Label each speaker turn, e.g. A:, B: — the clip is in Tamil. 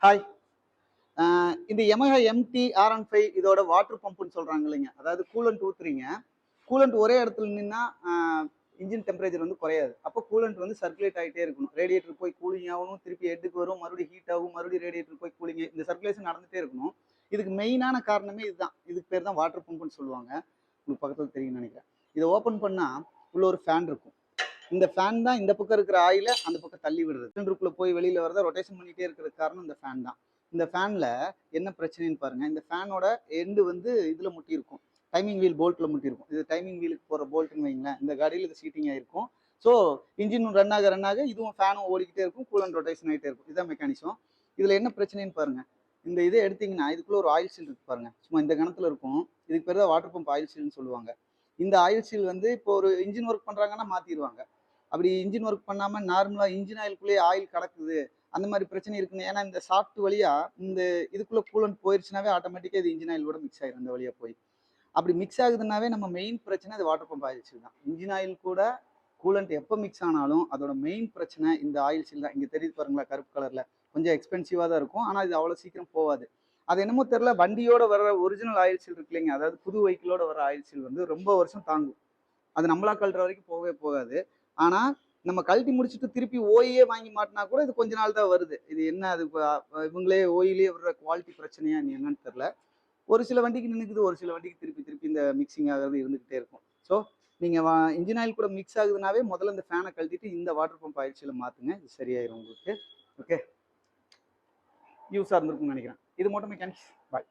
A: ஹாய். இந்த Yamaha MT R15 இதோட வாட்டர் பம்புன்னு சொல்றாங்க இல்லைங்க. அதாவது கூலண்ட் ஊத்துறீங்க. கூலண்ட் ஒரே இடத்துல நின்னா இன்ஜின் டெம்பரேச்சர் வந்து குறையாது. அப்போ கூலண்ட் வந்து சர்க்குலேட் ஆகிட்டே இருக்கணும். ரேடியேட்டர் போய் கூலிங் ஆகணும், திருப்பி ஹெட்டுக்கு வரும், மறுபடியும் ஹீட் ஆகும், மறுபடியும் ரேடியேட்டர் போய் கூலிங். இந்த சர்க்குலேஷன் நடந்துட்டே இருக்கணும். இதுக்கு மெயினான காரணமே இதுதான். இதுக்கு பேர் தான் வாட்டர் பம்புன்னு சொல்லுவாங்க. உங்களுக்கு பக்கத்தில் தெரியும்னு நினைக்கிறேன். இதை ஓப்பன் பண்ணா உள்ள ஒரு ஃபேன் இருக்கும். இந்த ஃபேன் தான் இந்த பக்கம் இருக்கிற ஆயில அந்த பக்கம் தள்ளி விடுறது. சிலிண்டருக்குள்ள போய் வெளியில வரத ரொட்டேஷன் பண்ணிட்டே இருக்கிறதுக்கு காரணம் இந்த ஃபேன் தான். இந்த ஃபேன்ல என்ன பிரச்சனைன்னு பாருங்க. இந்த ஃபேனோட எண்டு வந்து இதுல முட்டி இருக்கும். டைமிங் வீல் போல்ட்ல முட்டி இருக்கும். இது டைமிங் வீலுக்கு போற போல்ட்னு வைங்களேன். இந்த காடியில் இது சீட்டிங் ஆயிருக்கும். ஸோ இன்ஜின் ரன் ஆக இதுவும் ஃபேனும் ஓடிக்கிட்டே இருக்கும், கூலண்ட் ரொட்டேஷன் ஆகிட்டே இருக்கும். இதுதான் மெக்கானிசம். இதுல என்ன பிரச்சனைன்னு பாருங்க. இந்த இதை எடுத்தீங்கன்னா இதுக்குள்ள ஒரு ஆயில் சீல் இருக்கு பாருங்க. சும்மா இந்த கணத்துல இருக்கும். இதுக்கு பேர் தான் வாட்டர் பம்ப் ஆயில் சீல்னு சொல்லுவாங்க. இந்த ஆயில் சீல் வந்து இப்போ ஒரு இன்ஜின் ஒர்க் பண்றாங்கன்னா மாத்திடுவாங்க. அப்படி இன்ஜின் ஒர்க் பண்ணாம நார்மலா இன்ஜின் ஆயிலுக்குள்ளேயே ஆயில் கலக்குது, அந்த மாதிரி பிரச்சனை இருக்குன்னு. ஏன்னா இந்த ஷாஃப்ட் வழியா இந்த இதுக்குள்ள கூலண்ட் போயிருச்சுனாவே ஆட்டோமேட்டிக்கா இது இன்ஜின் ஆயில் கூட மிக்ஸ் ஆயிரும். இந்த வழியா போய் அப்படி மிக்ஸ் ஆகுதுன்னாவே நம்ம மெயின் பிரச்சனை அது வாட்டர் பம்ப் ஆயில் சீல் தான். இன்ஜின் ஆயில் கூட கூலண்ட் எப்போ மிக்ஸ் ஆனாலும் அதோட மெயின் பிரச்சனை இந்த ஆயில் சீல் தான். இங்க தெரியுது பாருங்களா, கருப்பு கலர்ல கொஞ்சம் எக்ஸ்பென்சிவா தான் இருக்கும். ஆனா இது அவ்வளவு சீக்கிரம் போகாது. அது என்னமோ தெரியல, வண்டியோட வர ஒரிஜினல் ஆயில் சீல் இருக்கு இல்லைங்க, அதாவது புது வெஹிக்கிளோட வர ஆயில் சீல் வந்து ரொம்ப வருஷம் தாங்கும். அது நம்மளா கழட்டுற வரைக்கும் போகவே போகாது. ஆனா நம்ம கழட்டி முடிச்சுட்டு திருப்பி ஓயே வாங்கி மாட்டினா கூட இது கொஞ்ச நாள் தான் வருது. இது என்ன, அது இவங்களே ஓயிலே வர்ற குவாலிட்டி பிரச்சனையா என்னன்னு தெரியல. ஒரு சில வண்டிக்கு நின்றுக்குது, ஒரு சில வண்டிக்கு திருப்பி திருப்பி இந்த மிக்சிங் ஆகிறது இருந்துகிட்டே இருக்கும். ஸோ நீங்க இன்ஜின் ஆயில் கூட மிக்ஸ் ஆகுதுனாவே முதல்ல இந்த ஃபேனை கழட்டிட்டு இந்த வாட்டர் பம்ப் ஆயிடுச்சுல மாத்துங்க, இது சரியாயிரும் உங்களுக்கு. ஓகே, யூஸாக இருந்திருக்கும்னு நினைக்கிறேன். இது மட்டும் மெக்கானிக்ஸ். பாய்.